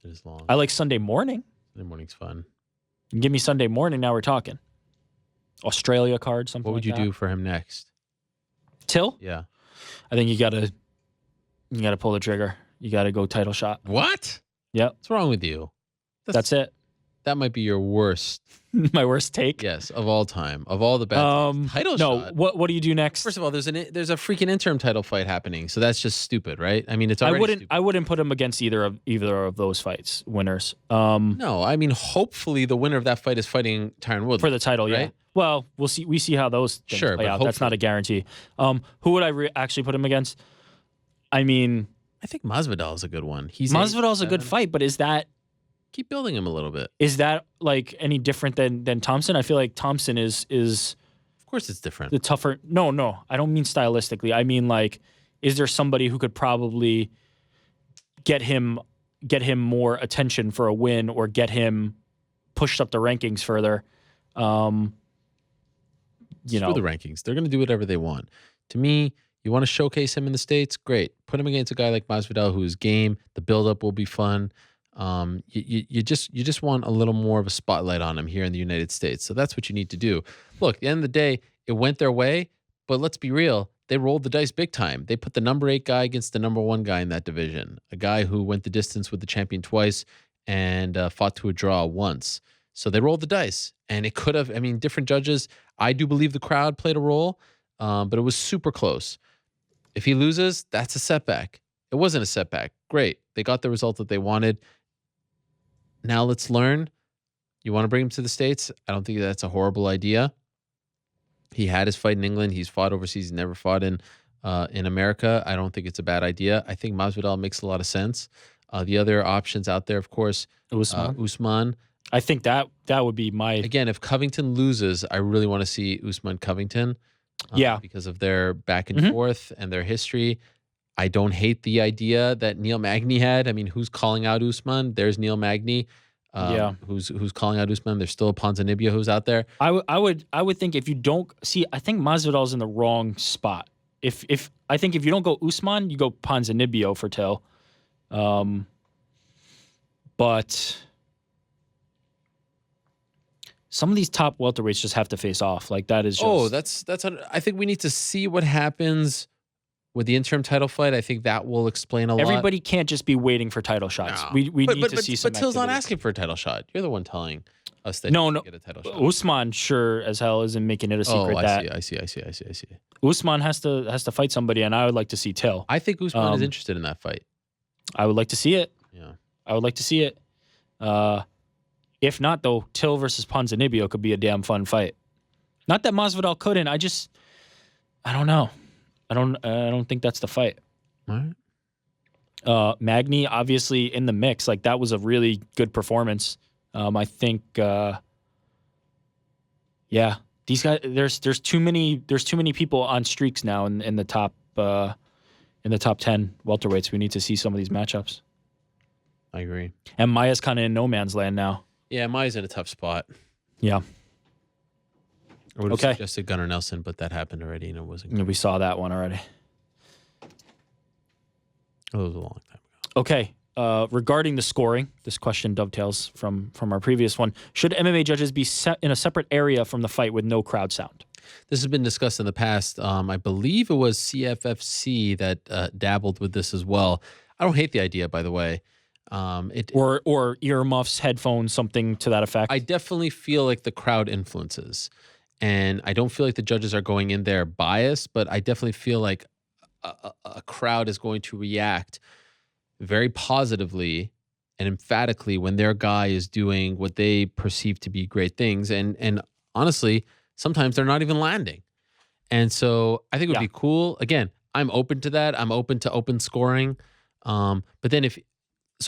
it is long. I like Sunday morning. Sunday morning's fun. Give me Sunday morning. Now we're talking. Australia card, something. What would like you that. do for him next? Till? Yeah. I think you gotta pull the trigger. You gotta go title shot. What? Yep, What's wrong with you? that's it. That might be your worst, My worst take. yes, of all time, of all the bad takes. Title no. shot. What do you do next? First of all, there's a freaking interim title fight happening, so that's just stupid, right? I mean, it's already stupid. I wouldn't put him against either of those fights winners. No, I mean, hopefully the winner of that fight is fighting Tyron Woodley For the title, yeah. right? Well, we'll see. We see how those things Sure, play but out. That's not a guarantee. Who would I actually put him against? I mean, I think Masvidal is a good one. Masvidal's a good 8'7". fight, but is that Keep building him a little bit. like any different than Thompson? I feel like Thompson is Of course, it's different. the tougher. No, I don't mean stylistically. I mean, like, is there somebody who could probably get him more attention for a win, or get him pushed up the rankings further? Screw the rankings. They're going to do whatever they want. To me, you want to showcase him in the States? Great. Put him against a guy like Masvidal who's game. The buildup will be fun. You just want a little more of a spotlight on him here in the United States. So that's what you need to do. Look, at the end of the day, it went their way, But let's be real. They rolled the dice big time. They put the number 8 guy against the number 1 guy in that division, a guy who went the distance with the champion twice and fought to a draw once. So they rolled the dice, and it could have, I mean, different judges. I do believe the crowd played a role, but it was super close. If he loses, that's a setback. It wasn't a setback. Great. They got the result that they wanted. Now let's learn. You want to bring him to the States? I don't think that's a horrible idea. He had his fight in England. He's fought overseas. He's never fought in America. I don't think it's a bad idea. I think Masvidal makes a lot of sense. The other options out there, of course, Usman. I think that would be my... Again, if Covington loses, I really want to see Usman Covington. Because of their back and forth and their history. I don't hate the idea that Neil Magny had. I mean, who's calling out Usman? There's Neil Magny. Who's calling out Usman? There's still Ponzinibbio who's out there. I would think if you don't see, I think Masvidal's in the wrong spot. I think if you don't go Usman, you go Ponzinibbio for Till. But some of these top welterweights just have to face off. Like that is just... that's. I think we need to see what happens with the interim title fight. I think that will explain a lot. Everybody can't just be waiting for title shots. No. We need to see some. But Till's not activity. asking for a title shot. You're the one telling us that No. he get a title shot. Usman sure as hell isn't making it a secret I see. Usman has to fight somebody, and I would like to see Till. I think Usman is interested in that fight. I would like to see it. Yeah. I would like to see it. If not, though, Till versus Ponzinibbio could be a damn fun fight. Not that Masvidal couldn't. I don't know. I don't think that's the fight. All right. Magny obviously in the mix. Like that was a really good performance. I think. These guys. There's too many people on streaks now in the top 10 welterweights. We need to see some of these matchups. I agree. And Maya's kind of in no man's land now. Yeah, Maya's in a tough spot. Yeah. I would have suggested Gunnar Nelson, but that happened already, and it wasn't good. We saw that one already. It was a long time ago. Okay. Regarding the scoring, this question dovetails from our previous one. Should MMA judges be set in a separate area from the fight with no crowd sound? This has been discussed in the past. I believe it was CFFC that dabbled with this as well. I don't hate the idea, by the way. Or earmuffs, headphones, something to that effect. I definitely feel like the crowd influences. And I don't feel like the judges are going in there biased, but I definitely feel like a crowd is going to react very positively and emphatically when their guy is doing what they perceive to be great things. And honestly, sometimes they're not even landing. And so I think it would be cool. Again, I'm open to that. I'm open to open scoring. But then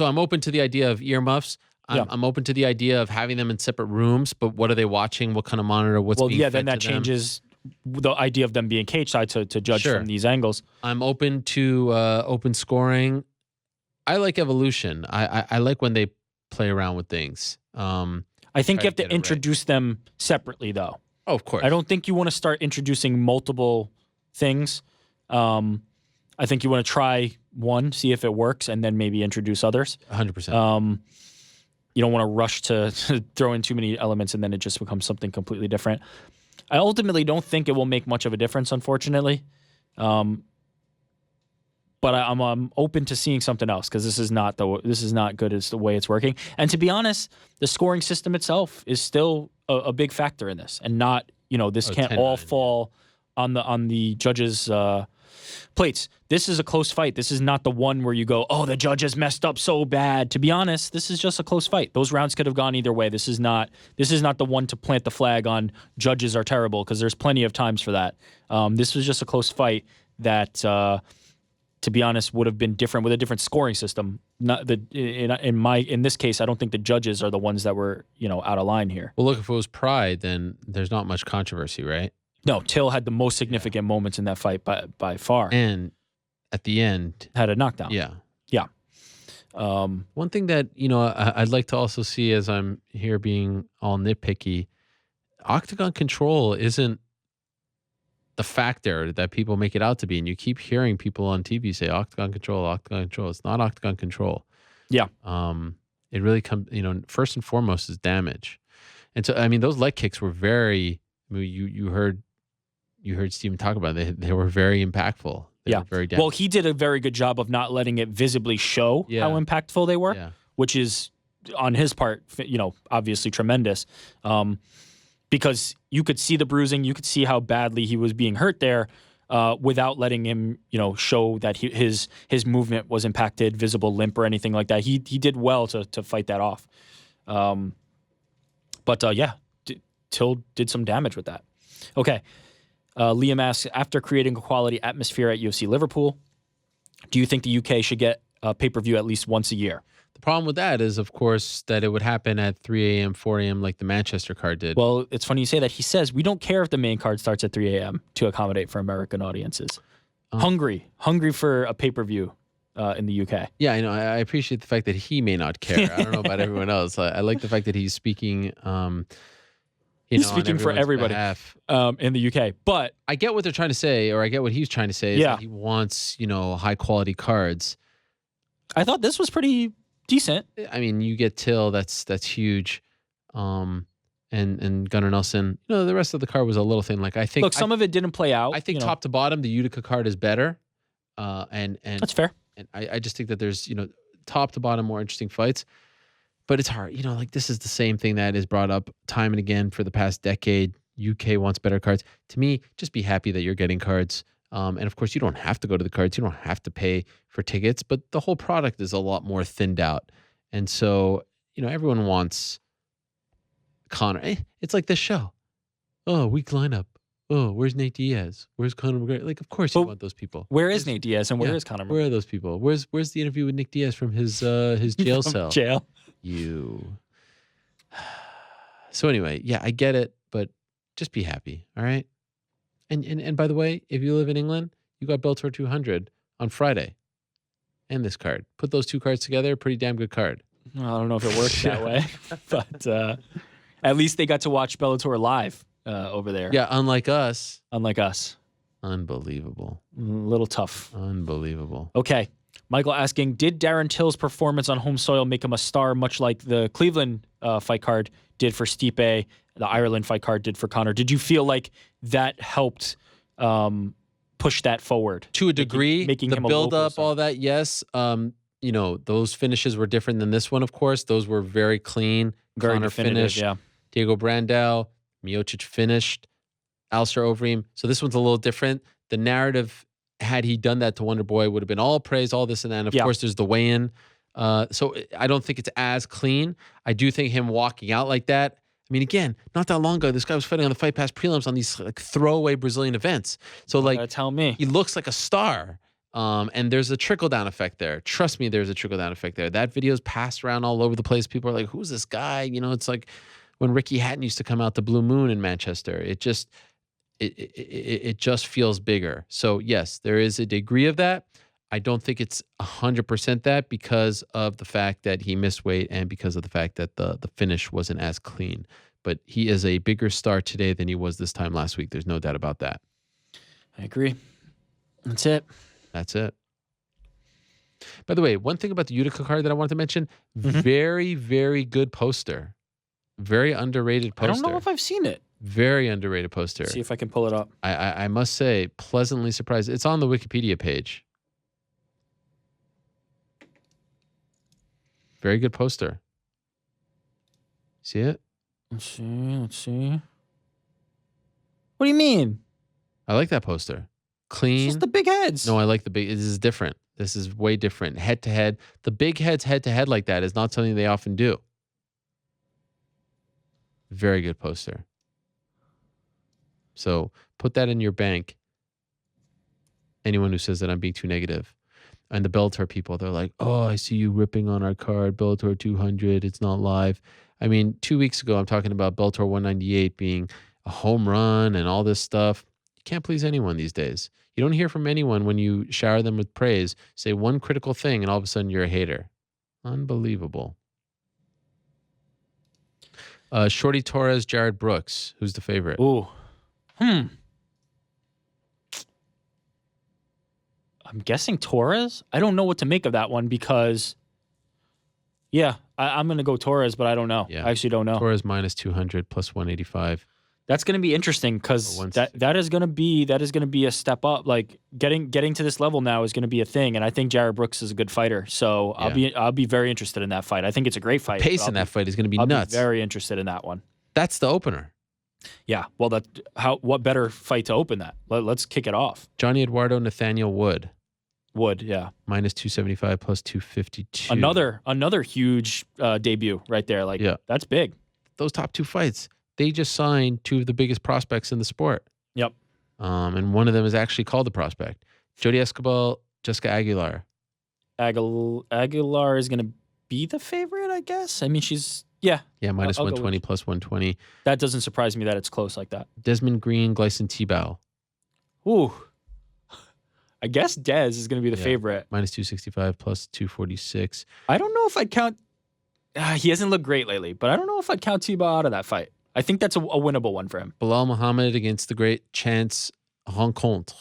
I'm open to the idea of earmuffs. I'm open to the idea of having them in separate rooms, but what are they watching? What kind of monitor? What's being fed then that to them? changes the idea of them being cage side to judge from these angles. I'm open to open scoring. I like evolution. I like when they play around with things. I think you have to introduce them separately, though. Oh, of course. I don't think you want to start introducing multiple things. I think you want to try one, see if it works, and then maybe introduce others. 100%. You don't want to rush to throw in too many elements and then it just becomes something completely different. I ultimately don't think it will make much of a difference, unfortunately. But I'm open to seeing something else because this is not good as the way it's working. And to be honest, the scoring system itself is still a big factor in this, and not this can't all fall on the judges' plates. This is a close fight. This is not the one where you go, oh, the judges messed up so bad. To be honest, this is just a close fight. Those rounds could have gone either way. This is not the one to plant the flag on judges are terrible, because there's plenty of times for that. This was just a close fight that, to be honest, would have been different with a different scoring system. In this case, I don't think the judges are the ones that were out of line here. Well, look, if it was Pride, then there's not much controversy, right? No, Till had the most significant moments in that fight by far. And at the end, had a knockdown. Yeah. One thing that, I'd like to also see, as I'm here being all nitpicky, octagon control isn't the factor that people make it out to be. And you keep hearing people on TV say octagon control, octagon control. It's not octagon control. Yeah. It really comes, first and foremost is damage. And so, those leg kicks were very, you heard, you heard Steven talk about it. They were very impactful. They were very Well, he did a very good job of not letting it visibly show how impactful they were, which is on his part, obviously tremendous. Because you could see the bruising, you could see how badly he was being hurt there, without letting him, show that his movement was impacted, visible limp or anything like that. He did well to fight that off. Till did some damage with that. Okay. Liam asks, after creating a quality atmosphere at UFC Liverpool, do you think the UK should get a pay-per-view at least once a year? The problem with that is, of course, that it would happen at 3 a.m., 4 a.m. like the Manchester card did. Well, it's funny you say that. He says, we don't care if the main card starts at 3 a.m. to accommodate for American audiences. Hungry for a pay-per-view in the UK. Yeah, I know. I appreciate the fact that he may not care. I don't know about everyone else. I like the fact that he's speaking... he's speaking for everybody in the UK. But I get what they're trying to say, or I get what he's trying to say, is that he wants, high-quality cards. I thought this was pretty... decent. I mean, you get Till, that's huge, and Gunnar Nelson. The rest of the card was a little thin. Like I think, some of it didn't play out. I think top to bottom, the Utica card is better, and that's fair. And I just think that there's top to bottom more interesting fights, but it's hard. Like this is the same thing that is brought up time and again for the past decade. UK wants better cards. To me, just be happy that you're getting cards. And of course, you don't have to go to the cards. You don't have to pay for tickets, but the whole product is a lot more thinned out. And so, everyone wants Conor. It's like this show. Oh, weak lineup. Oh, where's Nate Diaz? Where's Conor McGregor? Like, of course you want those people. Where is Nate Diaz and where is Conor McGregor? Where are those people? Where's the interview with Nick Diaz from his jail cell? Jail. You. So anyway, yeah, I get it, but just be happy, all right? And by the way, if you live in England, you got Bellator 200 on Friday. And this card. Put those two cards together, pretty damn good card. I don't know if it works that way, but at least they got to watch Bellator live over there. Yeah, unlike us. A Unbelievable. little tough. Unbelievable. Okay. Michael asking, did Darren Till's performance on home soil make him a star, much like the Cleveland fight card did for Stipe, the Ireland fight card did for Conor? Did you feel like that helped push that forward? To a degree, making the him a build local up, star? all that, yes. Those finishes were different than this one, of course. Those were very clean. Very Conor definitive, finished. yeah. Diego Brandao, Miocic finished. Alistair Overeem. So this one's a little different. The narrative, had he done that to Wonder Boy, would have been all praise, all this and that. And of course, there's the weigh-in. So I don't think it's as clean. I do think him walking out like that. I mean, again, not that long ago, this guy was fighting on the Fight Pass prelims on these like throwaway Brazilian events. So like, tell me, he looks like a star. And there's a trickle-down effect there. Trust me, there's a trickle-down effect there. That video's passed around all over the place. People are like, who's this guy? It's like when Ricky Hatton used to come out to Blue Moon in Manchester. It just feels bigger. So yes, there is a degree of that. I don't think it's 100% that because of the fact that he missed weight and because of the fact that the finish wasn't as clean. But he is a bigger star today than he was this time last week. There's no doubt about that. I agree. That's it. That's it. By the way, one thing about the Utica card that I wanted to mention, very, very good poster. Very underrated poster. I don't know if I've seen it. Very underrated poster. Let's see if I can pull it up. I must say, pleasantly surprised. It's on the Wikipedia page. Very good poster. See it? Let's see. What do you mean? I like that poster. Clean. It's just the big heads. No, I like the big. This is different. This is way different. Head to head. The big heads head to head like that is not something they often do. Very good poster. So put that in your bank. Anyone who says that I'm being too negative. And the Bellator people, they're like, oh, I see you ripping on our card, Bellator 200. It's not live. I mean, 2 weeks ago, I'm talking about Bellator 198 being a home run and all this stuff. You can't please anyone these days. You don't hear from anyone when you shower them with praise, say one critical thing, and all of a sudden you're a hater. Unbelievable. Shorty Torres, Jared Brooks. Who's the favorite? Ooh. I'm guessing Torres. I don't know what to make of that one because, I'm going to go Torres, but I don't know. Yeah. I actually don't know. Torres minus 200 plus 185. That's going to be interesting because that is going to be a step up. Like getting to this level now is going to be a thing, and I think Jared Brooks is a good fighter. So I'll be very interested in that fight. I think it's a great fight. The pace in that fight is going to be nuts. Be very interested in that one. That's the opener. Yeah. Well, what better fight to open that? Let's kick it off. Johnny Eduardo, Nathaniel Wood. Wood, yeah. Minus 275 plus 252. Another huge debut right there. Like that's big. Those top two fights. They just signed two of the biggest prospects in the sport. Yep. And one of them is actually called the prospect. Jody Escobar, Jessica Aguilar. Aguilar is going to be the favorite, I guess. I mean, she's, yeah. Yeah, minus 120, plus 120. That doesn't surprise me that it's close like that. Desmond Green, Gleison Tebow. Ooh. I guess Dez is going to be the favorite. Minus 265, plus 246. I don't know if I'd count. He hasn't looked great lately, but I don't know if I'd count Tebow out of that fight. I think that's a winnable one for him. Bilal Muhammad against the great Chance Rencontre.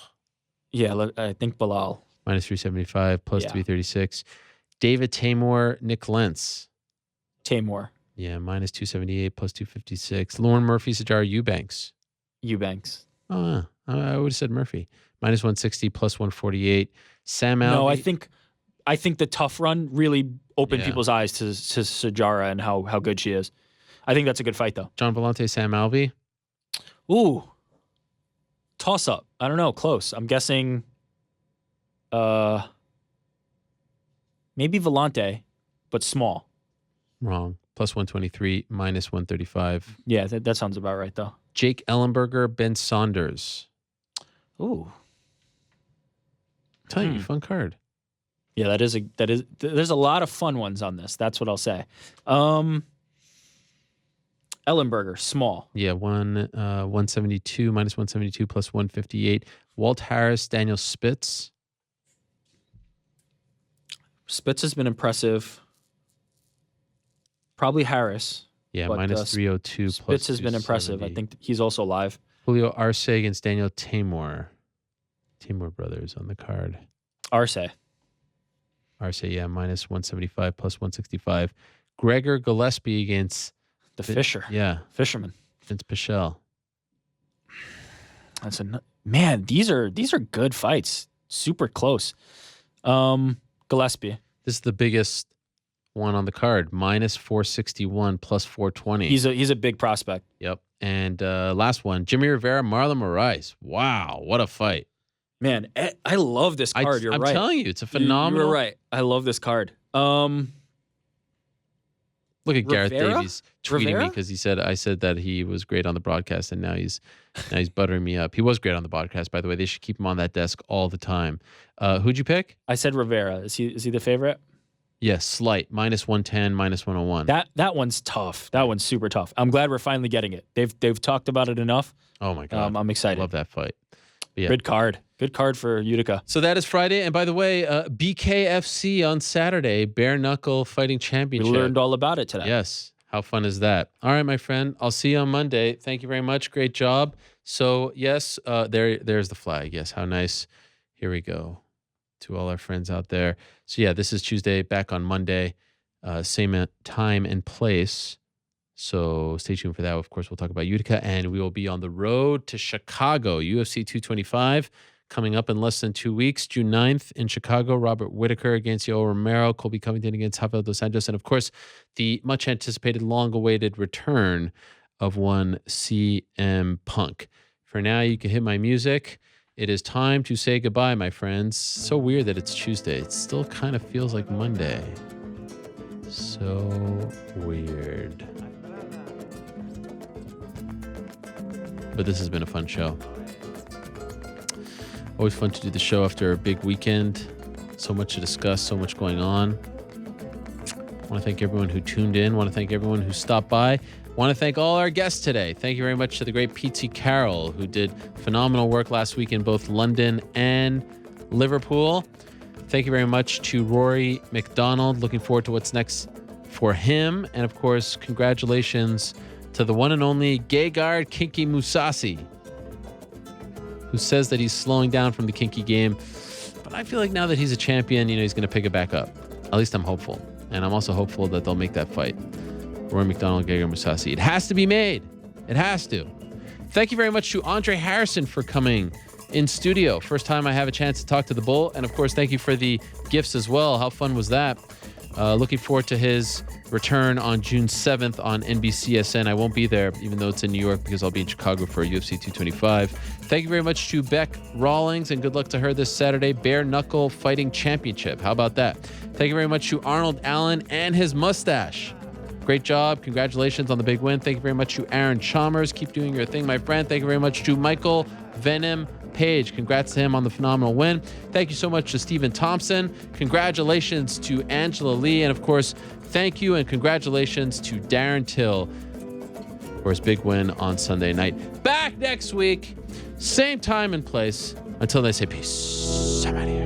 Yeah, I think Bilal. Minus 375, plus 336. David Tamor, Nick Lentz. Tamor. Yeah, minus 278, plus 256. Lauren Murphy, Sajara Eubanks. Eubanks. Oh, I would have said Murphy. Minus 160, plus 148. Sam Alvey. No, I think the tough run really opened people's eyes to Sajara and how good she is. I think that's a good fight, though. John Vellante, Sam Alvey. Ooh. Toss up. I don't know. Close. I'm guessing maybe Vellante, but small. Wrong. Plus 123, minus 135. Yeah, that sounds about right, though. Jake Ellenberger, Ben Saunders. Ooh. Tell you, fun card. Yeah, there's a lot of fun ones on this. That's what I'll say. Ellenberger, small. Yeah, 172, minus 172, plus 158. Walt Harris, Daniel Spitz. Spitz has been impressive. Probably Harris. Yeah, minus 302. Spitz has been impressive. I think he's also live. Julio Arce against Daniel Tamor. Tamor brothers on the card. Arce, yeah, minus 175, plus 165. Gregor Gillespie against the Fisher. Yeah. Fisherman. Vince Pichel. Man, these are good fights. Super close. Gillespie. This is the biggest one on the card. Minus 461, plus 420. He's a big prospect. Yep. And last one, Jimmy Rivera, Marlon Moraes. Wow, what a fight. Man, I love this card. You're right. I'm telling you, it's a phenomenal. You're right. I love this card. Look at Gareth Davies tweeting Rivera? me because I said that he was great on the broadcast, and now he's buttering me up. He was great on the broadcast, by the way. They should keep him on that desk all the time. Who'd you pick? I said Rivera. Is he the favorite? Yes, slight. Minus 110, minus 101. That one's tough. That one's super tough. I'm glad we're finally getting it. They've talked about it enough. Oh my God. I'm excited. I love that fight. Yeah. Good card. Good card for Utica. So that is Friday. And by the way, BKFC on Saturday, Bare Knuckle Fighting Championship. We learned all about it today. Yes. How fun is that? All right, my friend. I'll see you on Monday. Thank you very much. Great job. So, yes, there's the flag. Yes, how nice. Here we go. To all our friends out there. So, yeah, this is Tuesday, back on Monday. Same time and place. So stay tuned for that. Of course, we'll talk about Utica, and we will be on the road to Chicago. UFC 225 coming up in less than 2 weeks. June 9th in Chicago, Robert Whittaker against Yoel Romero, Colby Covington against Rafael Dos Anjos, and of course, the much-anticipated, long-awaited return of one CM Punk. For now, you can hit my music. It is time to say goodbye, my friends. So weird that it's Tuesday. It still kind of feels like Monday. So weird. But this has been a fun show. Always fun to do the show after a big weekend. So much to discuss, so much going on. I want to thank everyone who tuned in. I want to thank everyone who stopped by. I want to thank all our guests today. Thank you very much to the great Petey Carroll, who did phenomenal work last week in both London and Liverpool. Thank you very much to Rory McDonald. Looking forward to what's next for him. And of course, congratulations to the one and only Gegard Kinky Musasi, who says that he's slowing down from the kinky game. But I feel like now that he's a champion, he's going to pick it back up. At least I'm hopeful. And I'm also hopeful that they'll make that fight. Roy McDonald, Gegard Musasi. It has to be made. It has to. Thank you very much to Andre Harrison for coming in studio. First time I have a chance to talk to the Bull. And of course, thank you for the gifts as well. How fun was that? Looking forward to his return on June 7th on NBCSN. I won't be there, even though it's in New York, because I'll be in Chicago for UFC 225. Thank you very much to Beck Rawlings, and good luck to her this Saturday. Bare Knuckle Fighting Championship. How about that? Thank you very much to Arnold Allen and his mustache. Great job. Congratulations on the big win. Thank you very much to Aaron Chalmers. Keep doing your thing, my friend. Thank you very much to Michael Venom Page. Congrats to him on the phenomenal win. Thank you so much to Stephen Thompson. Congratulations to Angela Lee. And of course, thank you and congratulations to Darren Till for his big win on Sunday night. Back next week, same time and place. Until they say peace. I'm out of here.